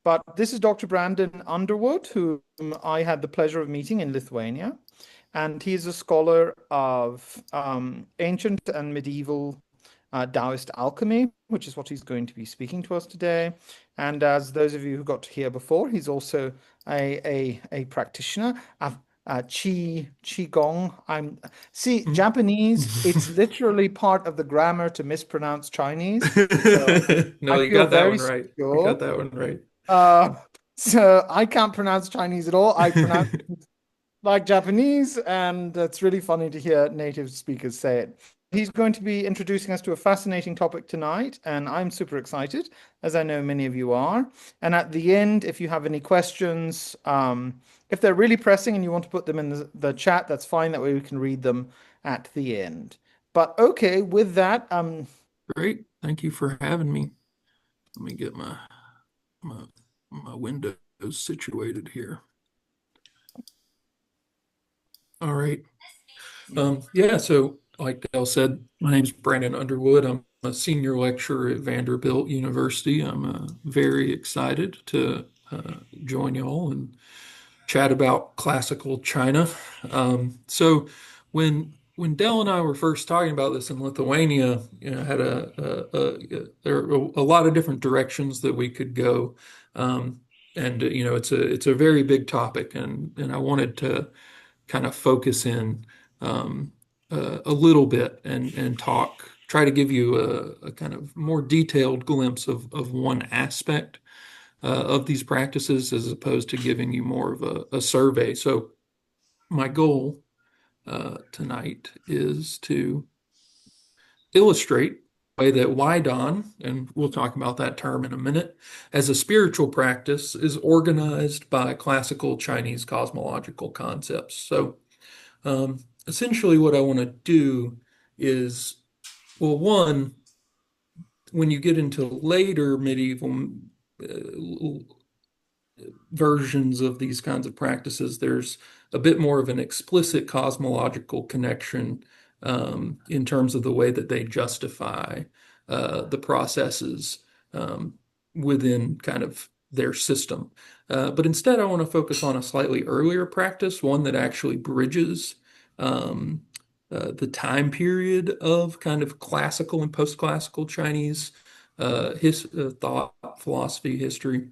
But this is Dr. Brandon Underwood, whom I had the pleasure of meeting in Lithuania. And he's a scholar of ancient and medieval Daoist alchemy, which is what he's going to be speaking to us today. And as those of you who got to hear before, he's also a practitioner of Qigong. See, Mm. Japanese, it's literally part of the grammar to mispronounce Chinese. So I No, you feel got that very one right. You got secure. that one right. Uh, so I can't pronounce Chinese at all. I pronounce like Japanese, and it's really funny to hear native speakers say it. He's going to be introducing us to a fascinating topic tonight, and I'm super excited, as I know many of you are. And at the end, if you have any questions, if they're really pressing and you want to put them in the chat, that's fine. That way we can read them at the end. But okay, with that, Great. Thank you for having me. Let me get my my windows situated here. All right. Yeah, so like Dale said, my name's Brandon Underwood. I'm a senior lecturer at Vanderbilt University. I'm very excited to join y'all and chat about classical China. So when Dell and I were first talking about this in Lithuania, had there are a lot of different directions that we could go, and it's a very big topic, and I wanted to kind of focus in a little bit and try to give you a kind of more detailed glimpse of one aspect of these practices as opposed to giving you more of a survey. So my goal tonight is to illustrate the way that Waidan, and we'll talk about that term in a minute, as a spiritual practice is organized by classical Chinese cosmological concepts. So essentially what I want to do is, well, one, when you get into later medieval versions of these kinds of practices, there's a bit more of an explicit cosmological connection in terms of the way that they justify the processes um, within kind of their system. But instead, I want to focus on a slightly earlier practice, one that actually bridges um, the time period of kind of classical and post-classical Chinese thought, philosophy, history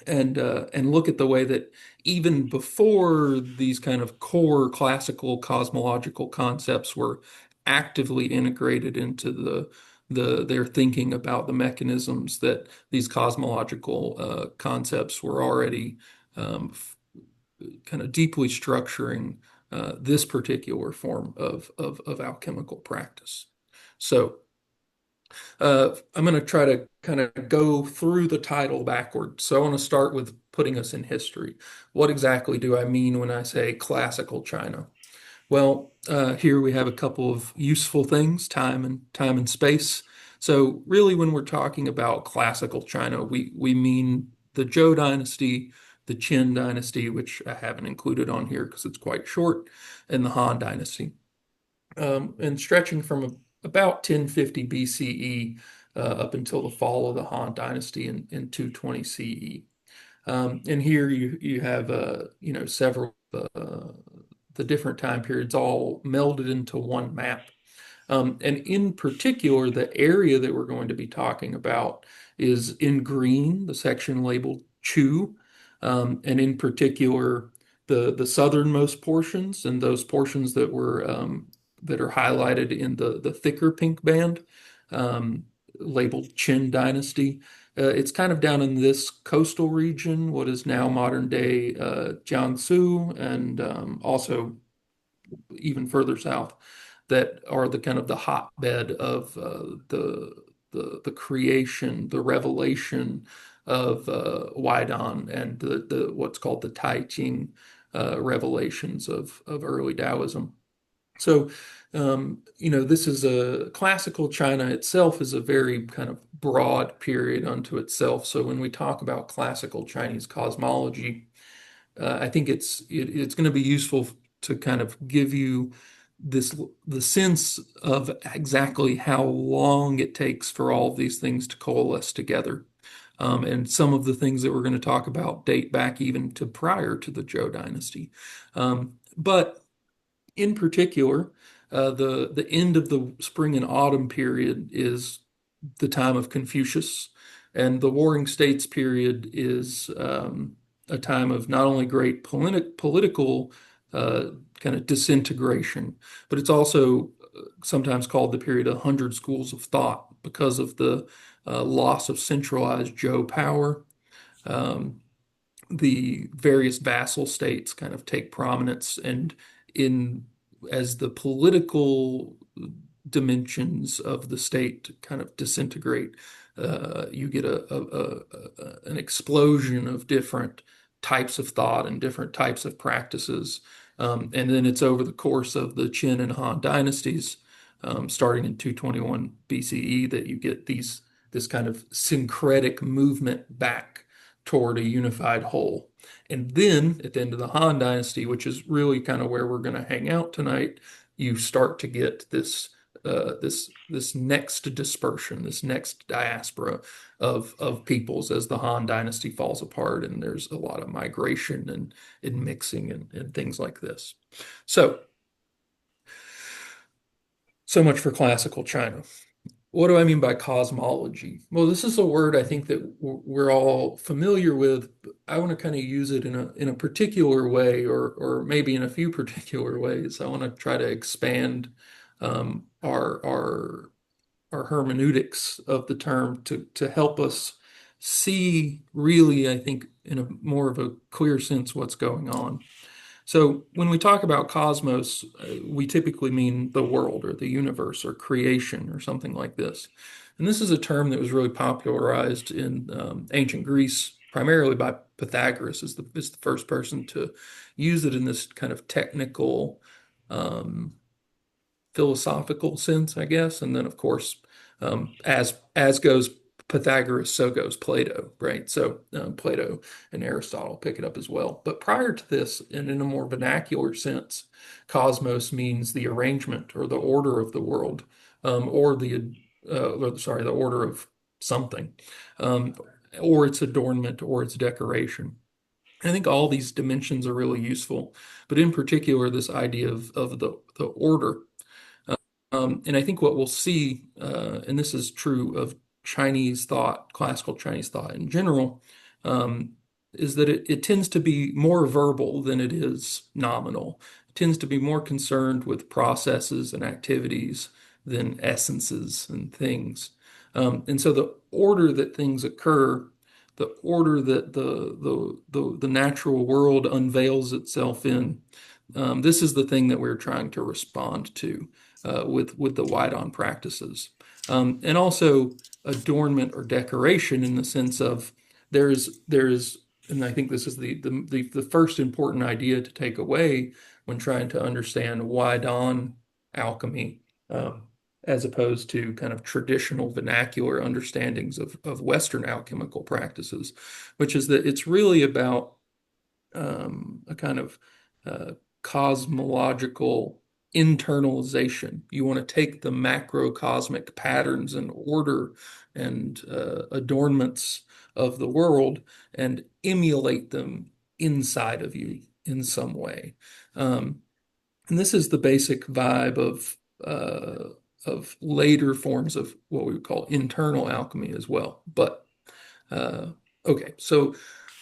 and look at the way that even before these kind of core classical cosmological concepts were actively integrated into their thinking about the mechanisms that these cosmological concepts were already kind of deeply structuring this particular form of alchemical practice. So I'm going to try to kind of go through the title backwards. So I want to start with putting us in history. What exactly do I mean when I say classical China? Well, here we have a couple of useful things, time and space. So really, when we're talking about classical China, we mean the Zhou dynasty, the Qin dynasty, which I haven't included on here because it's quite short, and the Han dynasty and stretching from about 1050 BCE up until the fall of the Han Dynasty in 220 CE. And here you have several the different time periods all melded into one map. And in particular, the area that we're going to be talking about is in green, the section labeled Chu, and in particular, the southernmost portions and those portions that are highlighted in the thicker pink band, um, labeled Qin Dynasty. It's kind of down in this coastal region, what is now modern day Jiangsu, and also even further south that are the kind of the hotbed of the creation, the revelation of Huaidon and the what's called the Tai Ching revelations of early Taoism. So, this is a classical China itself is a very kind of broad period unto itself. So when we talk about classical Chinese cosmology, I think it's going to be useful to kind of give you the sense of exactly how long it takes for all of these things to coalesce together. And some of the things that we're going to talk about date back even to prior to the Zhou dynasty. But in particular, the end of the spring and autumn period is the time of Confucius, and the Warring States period is a time of not only great political kind of disintegration, but it's also sometimes called the period of 100 schools of thought because of the loss of centralized Zhou power. Um, the various vassal states kind of take prominence, and in as the political dimensions of the state kind of disintegrate, you get an explosion of different types of thought and different types of practices. And then it's over the course of the Qin and Han dynasties, starting in 221 BCE, that you get this kind of syncretic movement back toward a unified whole. And then at the end of the Han Dynasty, which is really kind of where we're going to hang out tonight, you start to get this next dispersion, this next diaspora of peoples as the Han Dynasty falls apart, and there's a lot of migration and mixing and things like this. So, so much for classical China. What do I mean by cosmology? Well, this is a word I think that we're all familiar with. But I want to kind of use it in a particular way, or maybe in a few particular ways. I want to try to expand our hermeneutics of the term to help us see really, I think, in a more of a clear sense what's going on. So when we talk about cosmos, we typically mean the world or the universe or creation or something like this. And this is a term that was really popularized in ancient Greece, primarily by Pythagoras, is the first person to use it in this kind of technical, um, philosophical sense, I guess. And then, of course, as goes Pythagoras, so goes Plato, right? So Plato and Aristotle pick it up as well. But prior to this, and in a more vernacular sense, cosmos means the arrangement or the order of the world, the order of something, um, or its adornment or its decoration. I think all these dimensions are really useful, but in particular, this idea of the order. And I think what we'll see, and this is true of Chinese thought, classical Chinese thought in general, um, is that it tends to be more verbal than it is nominal. It tends to be more concerned with processes and activities than essences and things. And so the order that things occur, the order that the natural world unveils itself in, this is the thing that we're trying to respond to with the wide-on practices. And also adornment or decoration in the sense of there's and I think this is the first important idea to take away when trying to understand wide-on alchemy, um, as opposed to kind of traditional vernacular understandings of Western alchemical practices, which is that it's really about a kind of uh, cosmological internalization. You want to take the macrocosmic patterns and order and adornments of the world and emulate them inside of you in some way. Um, and this is the basic vibe of later forms of what we would call internal alchemy as well. But uh, okay, so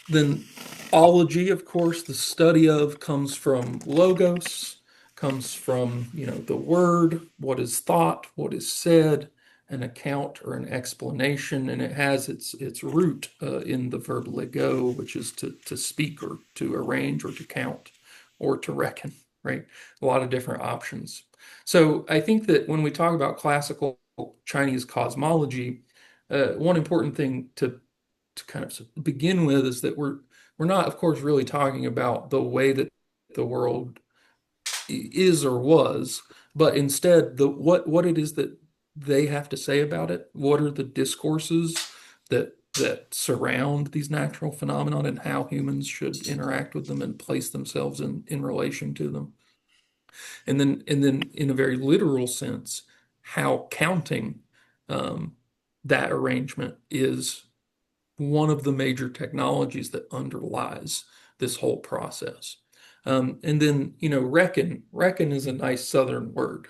then ology, of course, the study of comes from logos, comes from, the word, what is thought, what is said, an account or an explanation, and it has its root in the verb lego, which is to speak or to arrange or to count or to reckon, right? A lot of different options. So I think that when we talk about classical Chinese cosmology, one important thing to kind of begin with is that we're not, of course, really talking about the way that the world is or was, but instead the what it is that they have to say about it. What are the discourses that surround these natural phenomena and how humans should interact with them and place themselves in relation to them. And then in a very literal sense, how counting um, that arrangement is one of the major technologies that underlies this whole process. And then, reckon is a nice Southern word.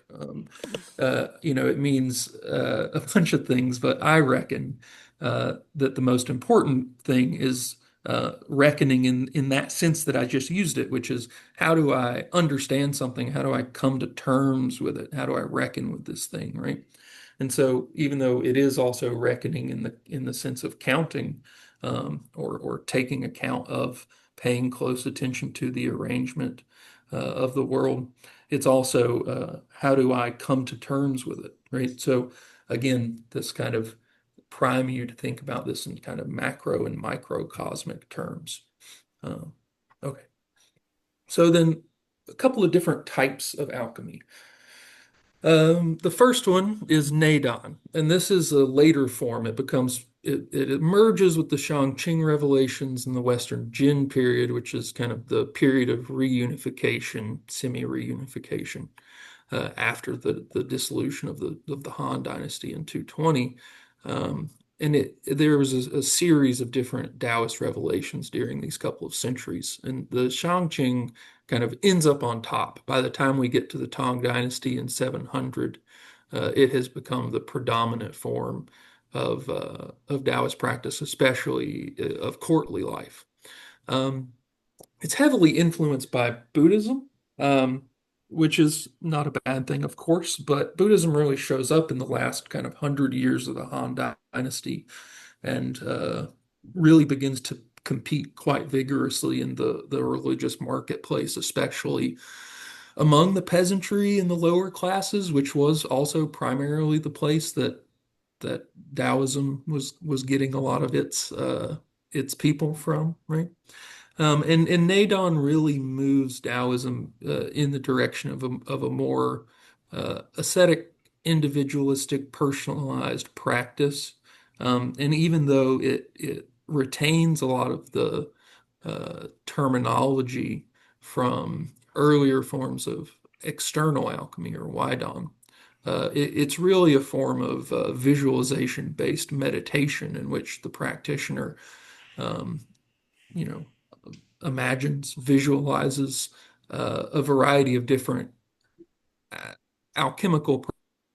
It means a bunch of things, but I reckon that the most important thing is reckoning in that sense that I just used it, which is how do I understand something? How do I come to terms with it? How do I reckon with this thing, right? And so, even though it is also reckoning in the sense of counting, or taking account of paying close attention to the arrangement of the world, it's also how do I come to terms with it, right? So, again, this kind of prime you to think about this in kind of macro and microcosmic terms. Uh, okay, so then a couple of different types of alchemy. The first one is Nadon, and this is a later form. It emerges with the Shangqing revelations in the Western Jin period, which is kind of the period of reunification, semi-reunification, after the dissolution of the Han Dynasty in 220. Um, and there was a series of different Taoist revelations during these couple of centuries, and the Shangqing kind of ends up on top. By the time we get to the Tang Dynasty in 700, it has become the predominant form of Taoist practice, especially of courtly life. Um, it's heavily influenced by Buddhism, um, which is not a bad thing, of course, but Buddhism really shows up in the last kind of 100 years of the Han Dynasty, and really begins to compete quite vigorously in the religious marketplace, especially among the peasantry and the lower classes, which was also primarily the place that Taoism was getting a lot of its people from, right? And Nadon really moves Taoism in the direction of a more ascetic, individualistic, personalized practice. And even though it retains a lot of the terminology from earlier forms of external alchemy or Huaidong, it's really a form of visualization-based meditation in which the practitioner, um, you know, imagines, visualizes a variety of different uh, alchemical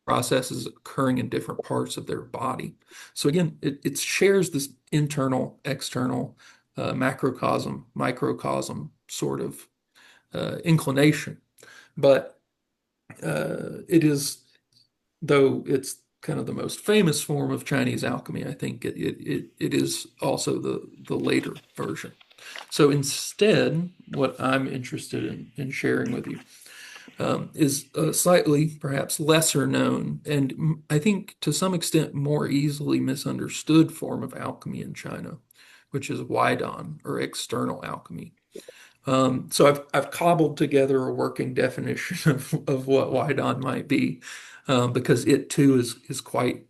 processes occurring in different parts of their body. So again, it shares this internal, external, macrocosm, microcosm sort of inclination. But it is, though it's kind of the most famous form of Chinese alchemy, I think it is also the later version. So instead, what I'm interested in sharing with you is a slightly, perhaps lesser known, and I think to some extent more easily misunderstood form of alchemy in China, which is Huaidon, or external alchemy. So I've cobbled together a working definition of what Huaidon might be, because it too is quite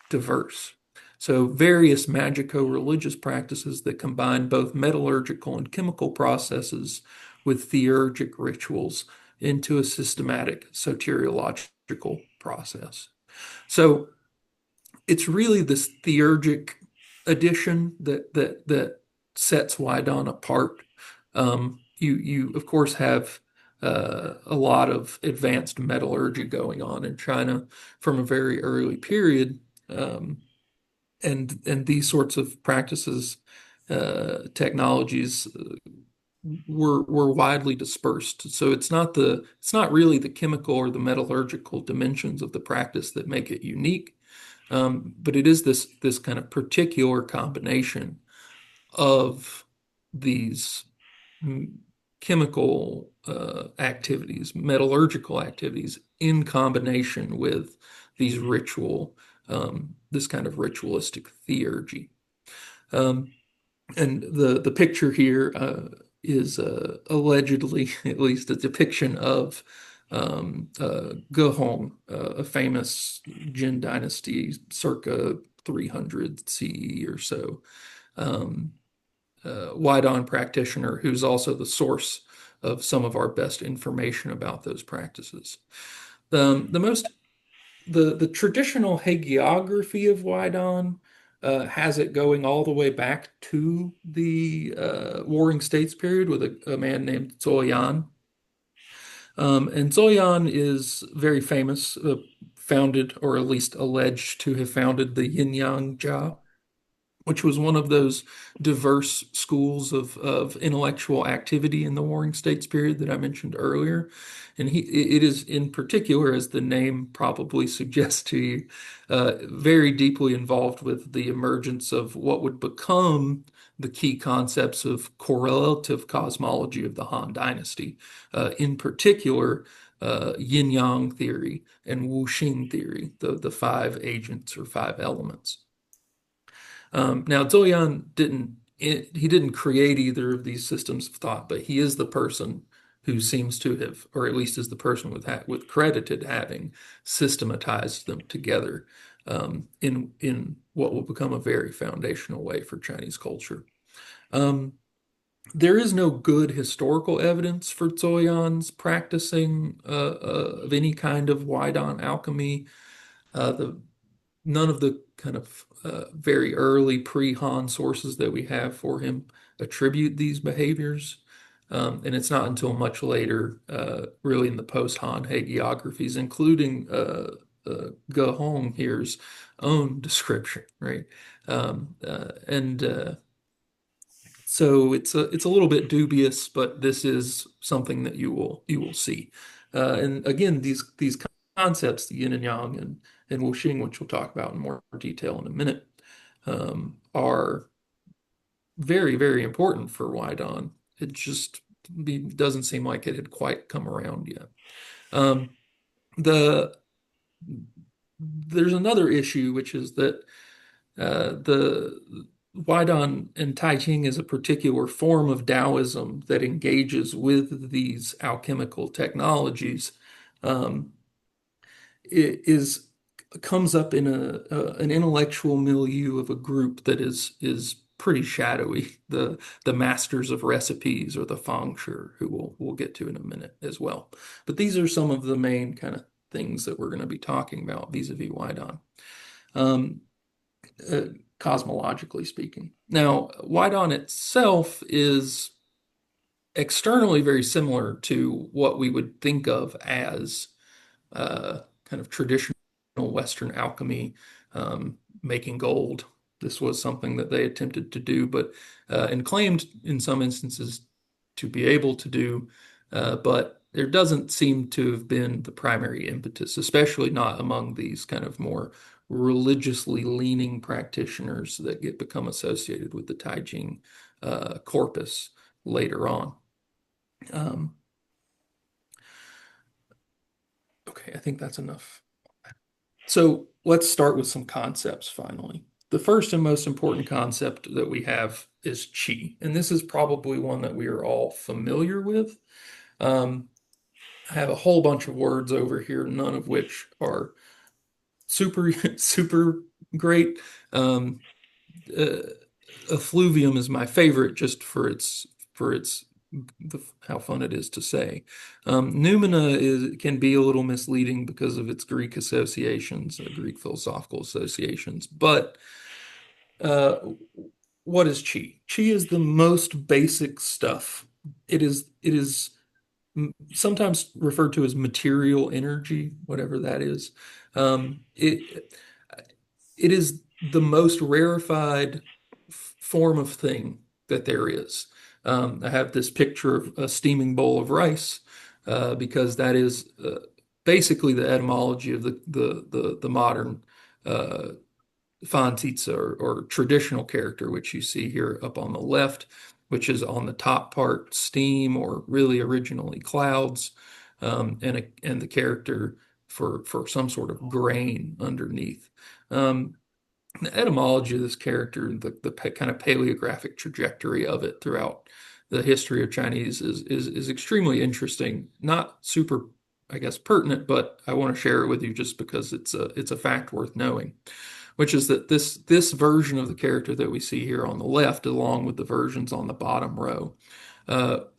diverse. So, various magico-religious practices that combine both metallurgical and chemical processes with theurgic rituals into a systematic soteriological process. So, it's really this theurgic addition that sets Huaidon apart. You of course have a lot of advanced metallurgy going on in China from a very early period. And these sorts of practices, technologies were widely dispersed. So it's not really the chemical or the metallurgical dimensions of the practice that make it unique, but it is this kind of particular combination of these mm, chemical activities, metallurgical activities, in combination with these this kind of ritualistic theurgy. Um, and the picture here is allegedly, at least, a depiction of Gehong, a famous Jin dynasty circa 300 CE or so. Um, Huaidon practitioner who's also the source of some of our best information about those practices. The traditional hagiography of Huaidon has it going all the way back to the Warring States period with a man named Zhou Yan. And Zoyan is very famous, founded, or at least alleged to have founded the Yin Yang Jia, which was one of those diverse schools of intellectual activity in the Warring States period that I mentioned earlier. And it is in particular, as the name probably suggests to you, very deeply involved with the emergence of what would become the key concepts of correlative cosmology of the Han Dynasty, in particular, yin yang theory and wuxing theory, the five agents or five elements. Now, Zoyan he didn't create either of these systems of thought, but he is the person who seems to have, or at least is the person with credited having systematized them together in what will become a very foundational way for Chinese culture. Um, there is no good historical evidence for Zoyan's practicing of any kind of Huaidon alchemy. The None of the kind of very early pre-Han sources that we have for him attribute these behaviors. And it's not until much later, really in the post-Han hagiographies, including Ge Hong here's own description, right? And so it's a little bit dubious, but this is something that you will see. And again, these concepts, the yin and yang and wuxing, which we'll talk about in more detail in a minute, are very, very important for Wydon. It just doesn't seem like it had quite come around yet. Um, the there's another issue, which is that the Huaidon and Taijing is a particular form of Taoism that engages with these alchemical technologies. It is comes up in an intellectual milieu of a group that is pretty shadowy. The masters of recipes or the feng-shui, who we'll get to in a minute as well. But these are some of the main kind of things that we're going to be talking about vis-a-vis Huaidon. Um, uh, Cosmologically speaking. Now, Huaidon itself is externally very similar to what we would think of as kind of traditional Western alchemy, making gold. This was something that they attempted to do, but and claimed in some instances to be able to do, but there doesn't seem to have been the primary impetus, especially not among these kind of more religiously leaning practitioners that become associated with the Taijing corpus later on. Um, okay, I think that's enough. So let's start with some concepts finally. The first and most important concept that we have is qi, and this is probably one that we are all familiar with. Um, I have a whole bunch of words over here, none of which are super, super great. Uh, effluvium is my favorite just for its how fun it is to say. Noumena can be a little misleading because of its Greek associations, Greek philosophical associations. But uh, what is chi? Chi is the most basic stuff. It is sometimes referred to as material energy, whatever that is. It is the most rarefied form of thing that there is. I have this picture of a steaming bowl of rice because that is basically the etymology of the modern uh, Fanzitze or traditional character, which you see here up on the left, which is on the top part steam or really originally clouds, and the character for some sort of grain underneath. The etymology of this character, the kind of paleographic trajectory of it throughout the history of Chinese is extremely interesting. Not super, I guess, pertinent, but I want to share it with you just because it's a fact worth knowing, which is that this version of the character that we see here on the left, along with the versions on the bottom row,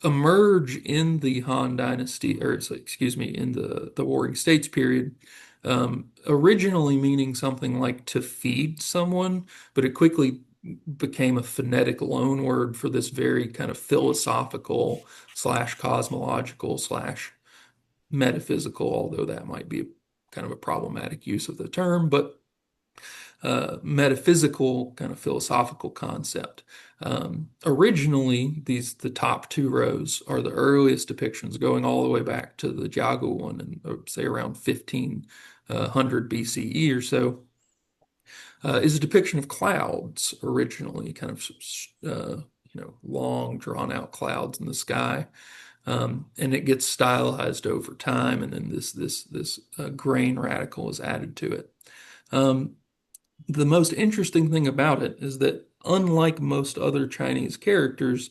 emerge in the Han Dynasty, or excuse me, in the Warring States period, originally meaning something like to feed someone, but it quickly became a phonetic loan word for this very kind of philosophical slash cosmological slash metaphysical, although that might be kind of a problematic use of the term, but metaphysical kind of philosophical concept. Originally, the top two rows are the earliest depictions, going all the way back to the Jago one, and say around 1500 BCE or so. Is a depiction of clouds originally, kind of long drawn out clouds in the sky, and it gets stylized over time, and then this grain radical is added to it. Um, the most interesting thing about it is that, unlike most other Chinese characters,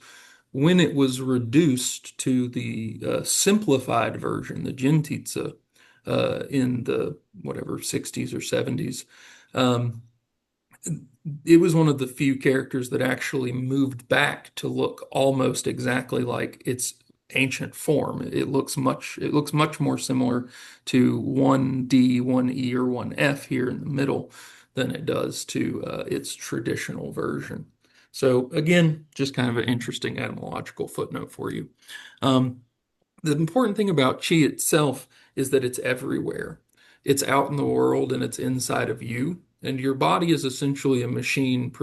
when it was reduced to the simplified version, the Jintitsa, in the whatever 60s or 70s, um, it was one of the few characters that actually moved back to look almost exactly like its ancient form. It looks much more similar to 1D, 1E, or 1F here in the middle than it does to its traditional version. So again, just kind of an interesting etymological footnote for you. Um, the important thing about chi itself is that it's everywhere. It's out in the world and it's inside of you. And your body is essentially a machine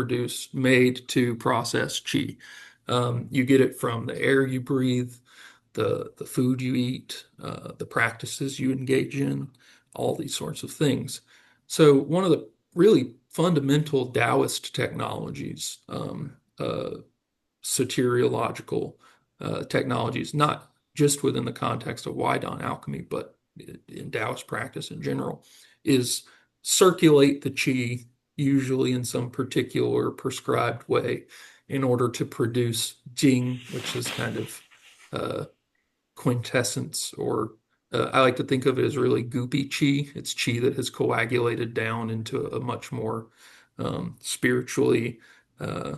made to process chi. You get it from the air you breathe, the food you eat, the practices you engage in, all these sorts of things. So one of the really fundamental Taoist technologies, soteriological technologies, not just within the context of Huaidon alchemy, but in Taoist practice in general, is circulate the qi, usually in some particular prescribed way, in order to produce jing, which is kind of uh, quintessence, or I like to think of it as really goopy chi. It's chi that has coagulated down into a much more spiritually uh,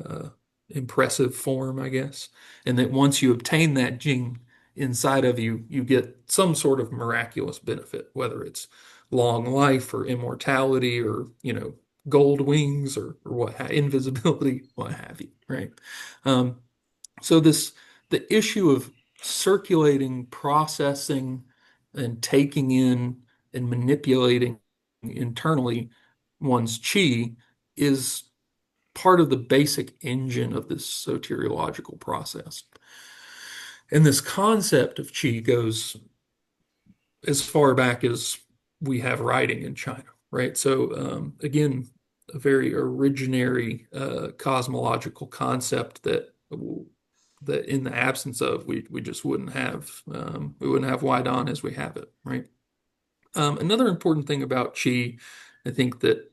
uh, impressive form, I guess. And that once you obtain that jing inside of you, you get some sort of miraculous benefit, whether it's long life or immortality or, gold wings or invisibility, what have you, right? Um, so the issue of circulating, processing, and taking in and manipulating internally one's chi is part of the basic engine of this soteriological process. And this concept of chi goes as far back as we have writing in China, right? So again, a very originary cosmological concept that in the absence of we just wouldn't have we wouldn't have Huaidon as we have it, right? Another important thing about qi, I think that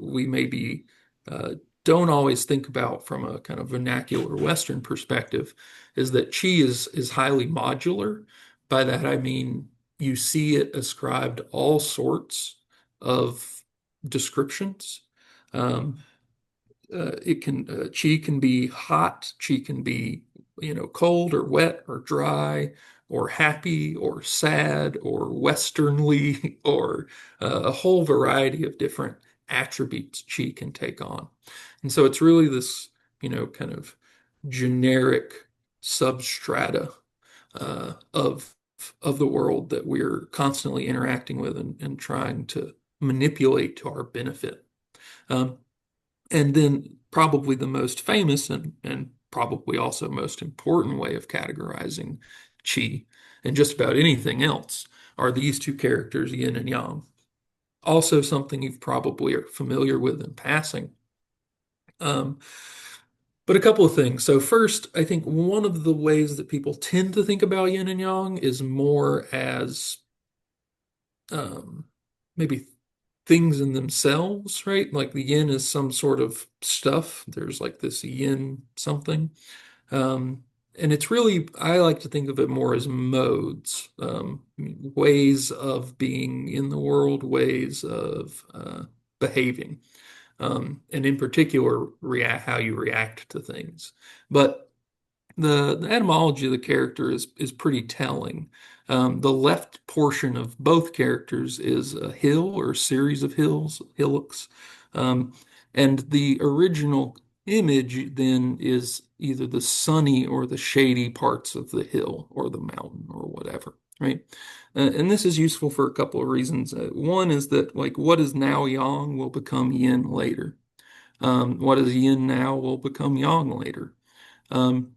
we maybe uh, don't always think about from a kind of vernacular Western perspective, is that qi is highly modular. By that I mean you see it ascribed all sorts of descriptions. Um, it can Chi can be hot, chi can be cold or wet or dry or happy or sad or westernly or a whole variety of different attributes chi can take on. And so it's really this kind of generic substrata of the world that we're constantly interacting with and trying to manipulate to our benefit. Um, and then probably the most famous and probably also most important way of categorizing chi and just about anything else are these two characters, yin and yang. Also something you probably are familiar with in passing. Um, but a couple of things. So first, I think one of the ways that people tend to think about yin and yang is more as um, maybe things in themselves, right? Like the yin is some sort of stuff. There's like this yin something. Um, and it's really, I like to think of it more as modes, ways of being in the world, ways of behaving, and in particular, how you react to things. But the etymology of the character is pretty telling. The left portion of both characters is a hill or a series of hillocks. Um, and the original image then is either the sunny or the shady parts of the hill or the mountain or whatever, right? And this is useful for a couple of reasons. One is that, like, what is now yang will become yin later. What is yin now will become yang later. Um,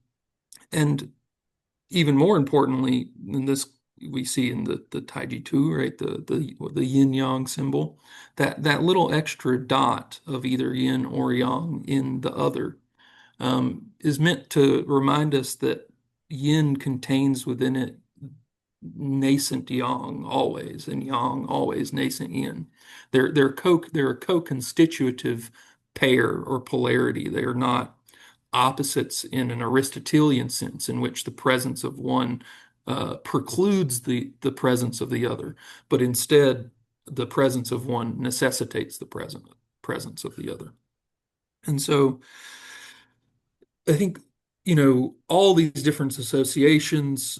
and even more importantly, in this we see in the Taiji Tu, right? The yin yang symbol, that little extra dot of either yin or yang in the other is meant to remind us that yin contains within it nascent yang always, and yang always nascent yin. They're a co-constitutive pair or polarity. They are not opposites in an Aristotelian sense, in which the presence of one precludes the presence of the other, but instead the presence of one necessitates the presence of the other. And so I think, all these different associations,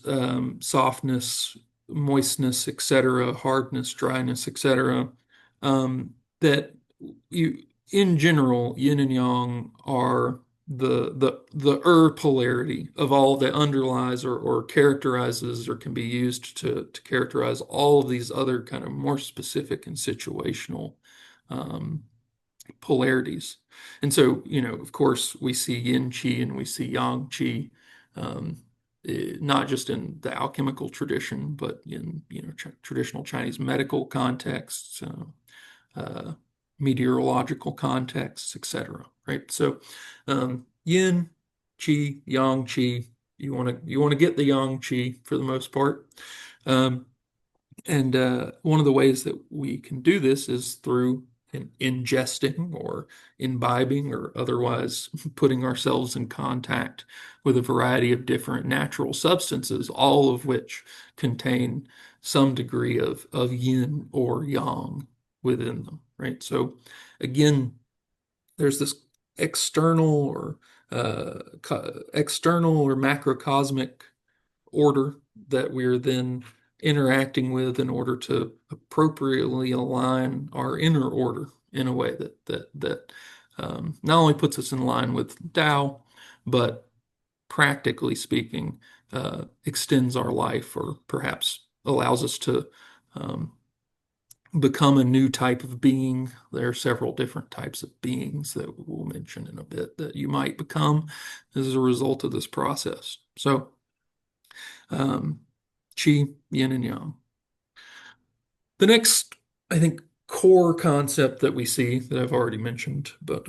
softness, moistness, etc., hardness, dryness, etc., that you, in general, yin and yang are the polarity of all that underlies or characterizes or can be used to characterize all of these other kind of more specific and situational um, polarities. And so, of course, we see yin qi and we see yang qi, um, not just in the alchemical tradition, but in traditional Chinese medical contexts, uh, meteorological contexts, etc. Right? So, yin qi, yang qi. You want to get the yang qi for the most part. Um, and one of the ways that we can do this is through ingesting or imbibing or otherwise putting ourselves in contact with a variety of different natural substances, all of which contain some degree of yin or yang within them, right? So again, there's this external or external or macrocosmic order that we're then interacting with in order to appropriately align our inner order in a way that not only puts us in line with Tao, but practically speaking, extends our life or perhaps allows us to um, become a new type of being. There are several different types of beings that we'll mention in a bit that you might become as a result of this process. So, um, Qi, yin and yang. The next, I think, core concept that we see that I've already mentioned, but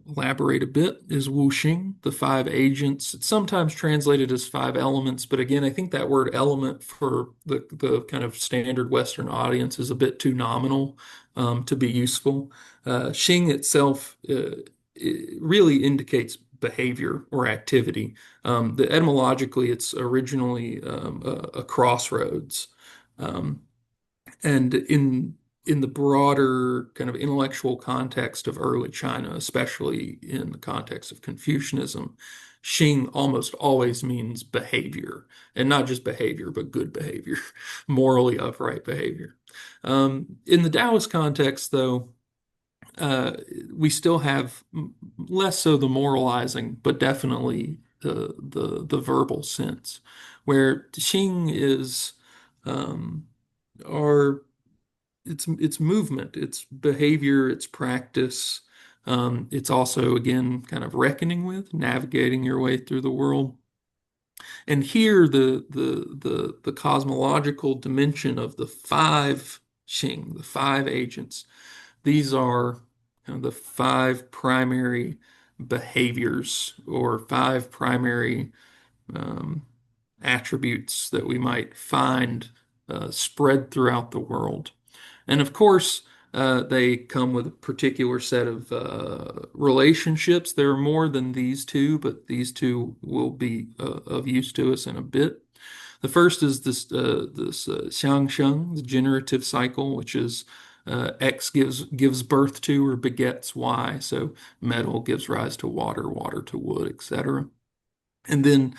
elaborate a bit, is wuxing, the five agents. It's sometimes translated as five elements, but again, I think that word element for the kind of standard Western audience is a bit too nominal to be useful. Xing itself it really indicates behavior or activity. Etymologically, it's originally a crossroads. Um, and in the broader kind of intellectual context of early China, especially in the context of Confucianism, Xing almost always means behavior, and not just behavior, but good behavior, morally upright behavior. In the Taoist context, though, uh, we still have less so the moralizing, but definitely the verbal sense, where Xing is um, our it's movement, it's behavior, it's practice. It's also again kind of reckoning with, navigating your way through the world. And here the cosmological dimension of the five Xing, the five agents, these are the five primary behaviors or five primary um, attributes that we might find spread throughout the world. And of course, they come with a particular set of relationships. There are more than these two, but these two will be of use to us in a bit. The first is this xiang sheng, the generative cycle, which is X gives birth to or begets Y. So metal gives rise to water, water to wood, etc. And then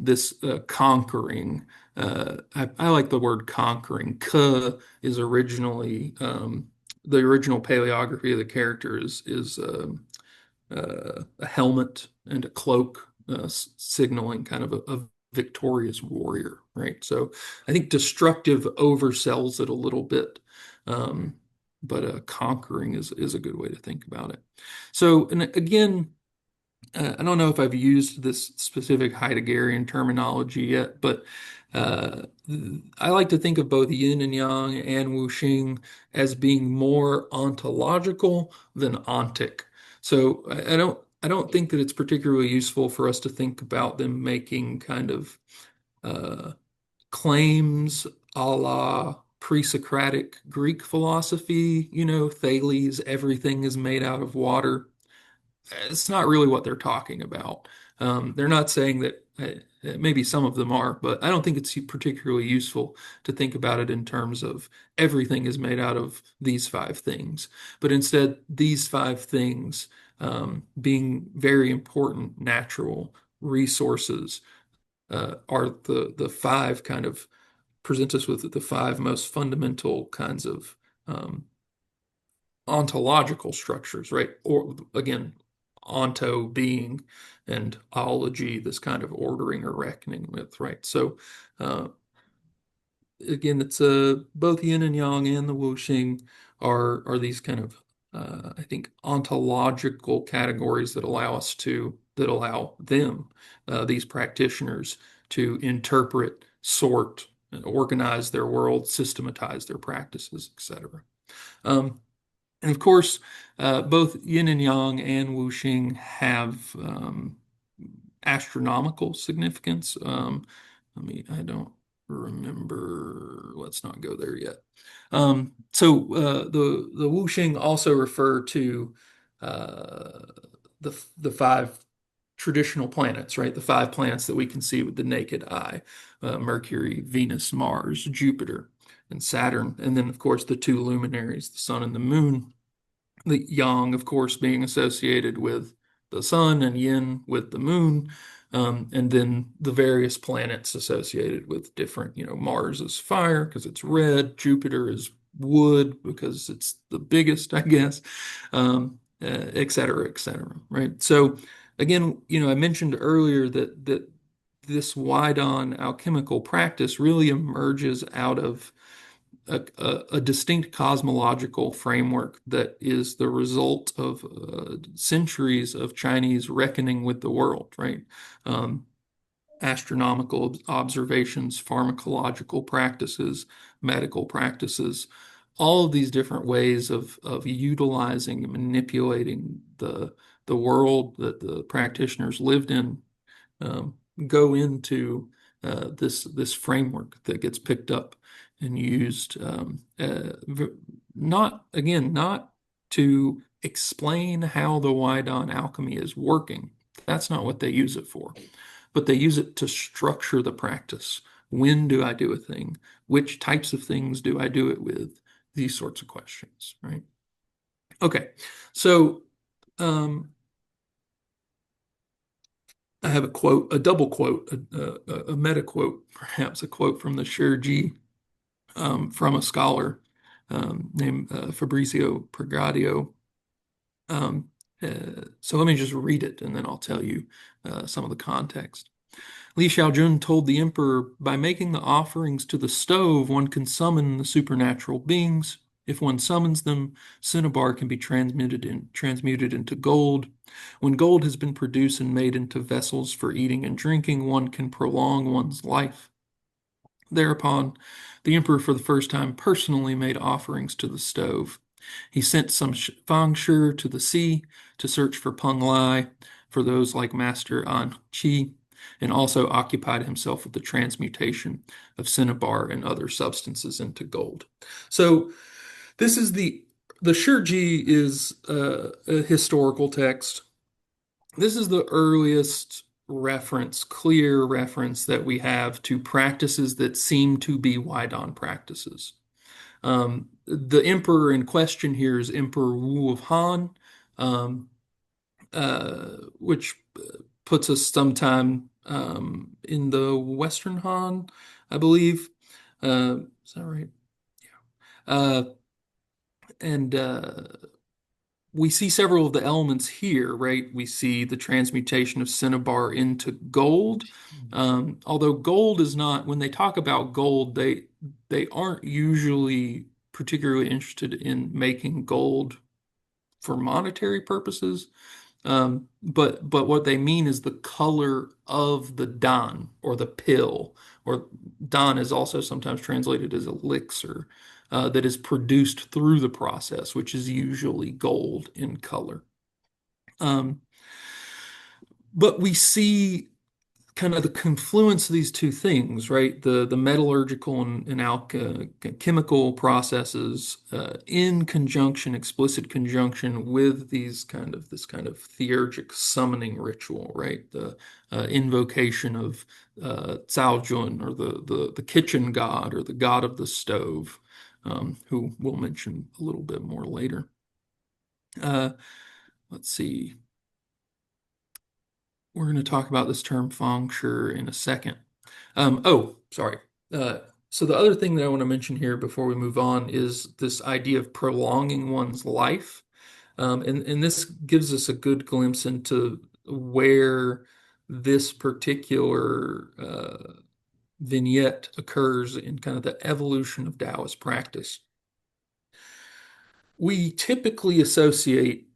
this conquering I like the word conquering. Ke is originally the original paleography of the character is a helmet and a cloak, signaling kind of a victorious warrior, right? So I think destructive oversells it a little bit, um, but conquering is a good way to think about it. So, and again, I don't know if I've used this specific Heideggerian terminology yet, but uh, I like to think of both yin and yang and wuxing as being more ontological than ontic. So I don't think that it's particularly useful for us to think about them making kind of uh, claims a la pre-Socratic Greek philosophy, Thales, everything is made out of water. It's not really what they're talking about. They're not saying that, maybe some of them are, but I don't think it's particularly useful to think about it in terms of everything is made out of these five things, but instead, these five things being very important natural resources are the five kind of present us with the five most fundamental kinds of um, ontological structures, right? Or again, onto being and ology, this kind of ordering or reckoning with, right? So uh, again, it's both yin and yang and the wuxing are these kind of I think ontological categories that allow them these practitioners to interpret, sort, and organize their world, systematize their practices, etc. And of course, both yin and yang and wuxing have astronomical significance. I don't remember. Let's not go there yet. The wuxing also refer to uh, the five traditional planets, right? The five planets that we can see with the naked eye: Mercury, Venus, Mars, Jupiter, and Saturn, and then of course the two luminaries, the sun and the moon. The yang, of course, being associated with the sun and yin with the moon, and then the various planets associated with different, Mars is fire because it's red, Jupiter is wood because it's the biggest, I guess, et cetera, et cetera, right? So again, I mentioned earlier that this wide-on alchemical practice really emerges out of a distinct cosmological framework that is the result of centuries of Chinese reckoning with the world, right? Um, Astronomical observations, pharmacological practices, medical practices, all of these different ways of utilizing and manipulating the world that the practitioners lived in um, go into this framework that gets picked up and used, not to explain how the Wydon alchemy is working. That's not what they use it for, but they use it to structure the practice. When do I do a thing? Which types of things do I do it with? These sorts of questions, right? Okay, so um, I have a quote, a double quote, a meta quote, perhaps a quote from the Shurji, from a scholar named Fabrizio Pregadio. Um, so let me just read it and then I'll tell you some of the context. Li Xiaojun told the emperor, by making the offerings to the stove, one can summon the supernatural beings. If one summons them, cinnabar can be transmuted into gold. When gold has been produced and made into vessels for eating and drinking, one can prolong one's life. Thereupon, the emperor for the first time personally made offerings to the stove. He sent some Fang Shi to the sea to search for Peng Lai, for those like Master An Qi, and also occupied himself with the transmutation of cinnabar and other substances into gold. So this is the Shurji is a historical text. This is the earliest reference, clear reference that we have to practices that seem to be Wydon practices. The emperor in question here is Emperor Wu of Han, which puts us sometime in the Western Han, I believe. Is that right? Uh, and we see several of the elements here, right? We see the transmutation of cinnabar into gold. Although gold is not, when they talk about gold, they aren't usually particularly interested in making gold for monetary purposes. But what they mean is the color of the dan or the pill, or dan is also sometimes translated as elixir, that is produced through the process, which is usually gold in color. Um, but we see kind of the confluence of these two things, right? The metallurgical and chemical processes in conjunction, explicit conjunction with this kind of theurgic summoning ritual, right? The invocation of Cao Jun, or the kitchen god, or the god of the stove, who we'll mention a little bit more later. Uh, let's see. We're going to talk about this term feng shui in a second. Sorry. Uh, so the other thing that I want to mention here before we move on is this idea of prolonging one's life. And this gives us a good glimpse into where this particular vignette occurs in kind of the evolution of Taoist practice. We typically associate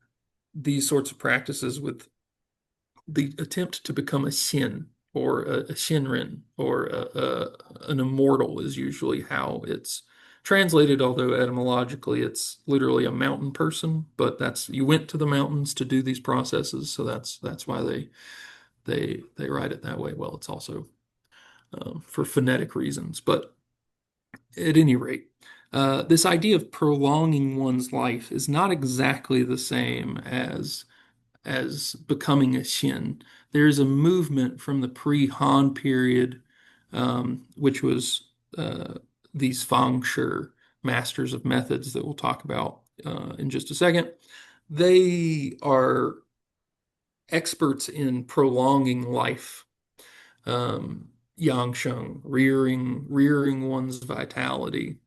these sorts of practices with the attempt to become a Shin, or a Shinrin, or an immortal is usually how it's translated, although etymologically it's literally a mountain person, but that's, you went to the mountains to do these processes, so that's why they write it that way. Well, it's also for phonetic reasons, but at any rate, this idea of prolonging one's life is not exactly the same as becoming a Shin. There's a movement from the pre-Han period, which was these Fang Shui masters of methods that we'll talk about in just a second. They are experts in prolonging life, Yangsheng, rearing one's vitality,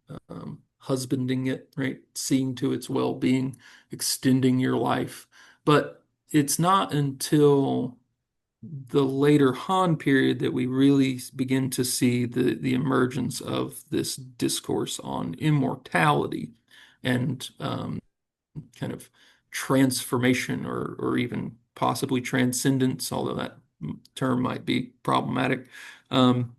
husbanding it, right? Seeing to its well-being, extending your life. But it's not until the later Han period that we really begin to see the emergence of this discourse on immortality and kind of transformation, or even possibly transcendence, although that term might be problematic, um,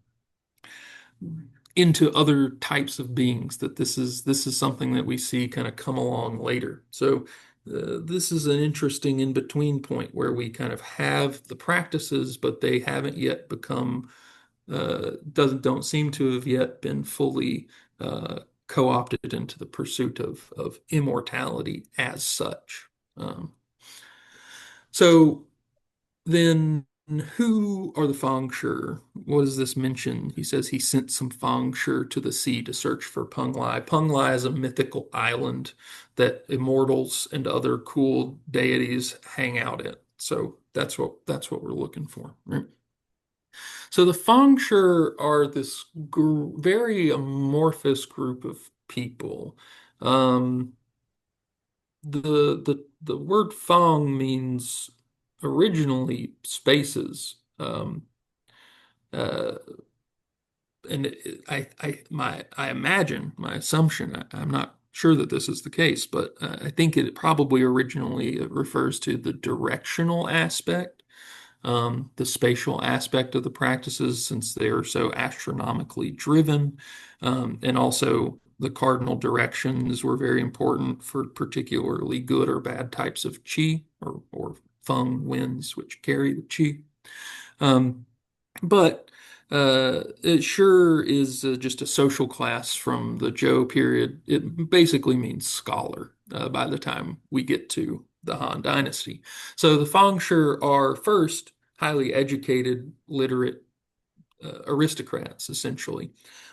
into other types of beings. That this is something that we see kind of come along later. So this is an interesting in-between point where we kind of have the practices, but they haven't yet become don't seem to have yet been fully co-opted into the pursuit of immortality as such. So then, who are the Fang Shui? What does this mention? He says he sent some Fang Shui to the sea to search for Peng Lai. Peng Lai is a mythical island that immortals and other cool deities hang out at. So that's what we're looking for, right? So the Fang Shui are this very amorphous group of people. Um, the word Fang means originally spaces. Uh, and I imagine, my assumption, I'm not sure that this is the case, but I think it probably originally refers to the directional aspect, the spatial aspect of the practices, since they are so astronomically driven. And also, the cardinal directions were very important for particularly good or bad types of qi, or feng winds, which carry the qi. Um, but it sure is just a social class from the Zhou period. It basically means scholar by the time we get to the Han Dynasty. So the Fang Shui are first highly educated, literate aristocrats, essentially.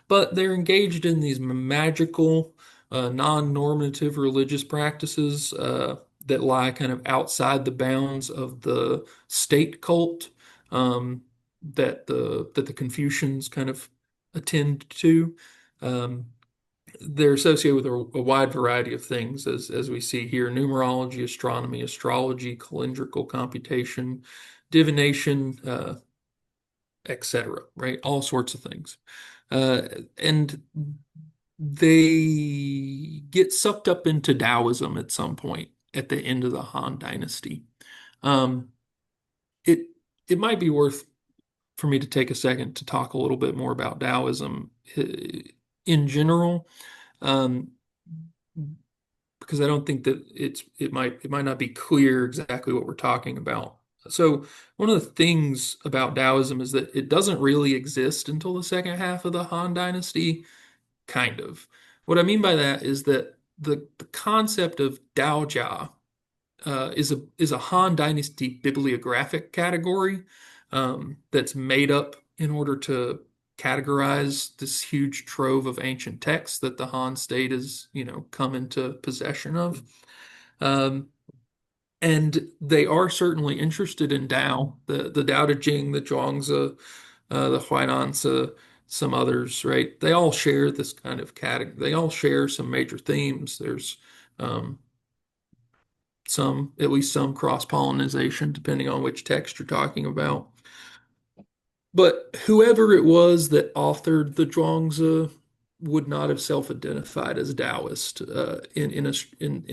But they're engaged in these magical, non-normative religious practices that lie kind of outside the bounds of the state cult. Um, that the Confucians kind of attend to. Um, they're associated with a wide variety of things, as we see here: numerology, astronomy, astrology, calendrical computation, divination, etc. Right, all sorts of things, uh, and they get sucked up into Taoism at some point at the end of the Han Dynasty. Um, it it might be worth for me to take a second to talk a little bit more about Taoism in general, um, because I don't think that it might not be clear exactly what we're talking about. So one of the things about Taoism is that it doesn't really exist until the second half of the Han Dynasty, kind of. What I mean by that is that the concept of Daojia is a Han Dynasty bibliographic category that's made up in order to categorize this huge trove of ancient texts that the Han state has, come into possession of. Um, and they are certainly interested in Tao, the Tao Te Ching, the Zhuangzi, the Huainanzi, some others, right? They all share this kind of category. They all share some major themes. There's um, at least some cross-pollination, depending on which text you're talking about. But whoever it was that authored the Zhuangzi would not have self-identified as Taoist in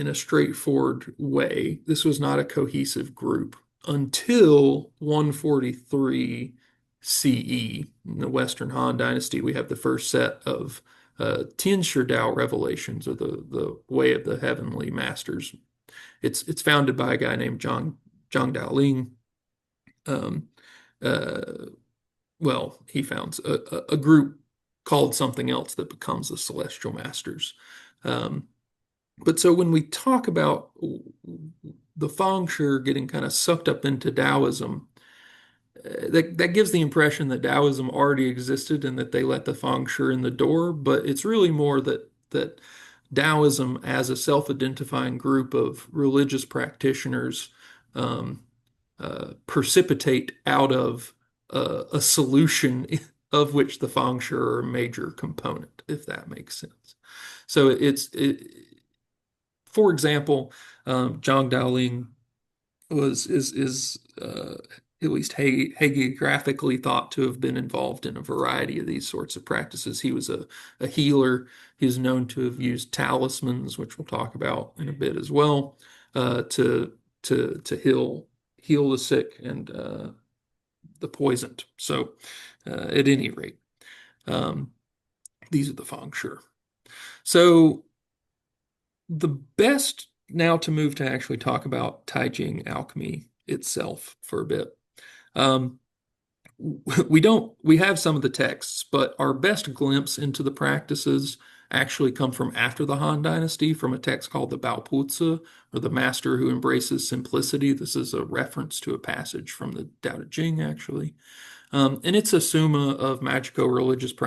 a straightforward way. This was not a cohesive group until 143 CE. In the Western Han Dynasty, we have the first set of Tianshi Tao revelations, or the way of the heavenly masters. It's founded by a guy named Zhang Daoling. Um, uh, well, he founds a group called something else that becomes the Celestial Masters. Um, but so when we talk about the Fang Shui getting kind of sucked up into Taoism, that gives the impression that Taoism already existed and that they let the Fang Shui in the door. But it's really more that Taoism, as a self-identifying group of religious practitioners, um, precipitate out of a solution of which the feng shui are a major component, if that makes sense. So for example, Zhang Daoling is at least hagiographically thought to have been involved in a variety of these sorts of practices. He was a healer. He is known to have used talismans, which we'll talk about in a bit as well, to heal the sick and the poisoned. So, at any rate, um, these are the feng shui. So, the best now to move to actually talk about Taijing alchemy itself for a bit. Um, we have some of the texts, but our best glimpse into the practices actually come from after the Han Dynasty, from a text called the Baopuzi, or the Master Who Embraces Simplicity. This is a reference to a passage from the Tao Te Ching, actually. And it's a summa of magico-religious practice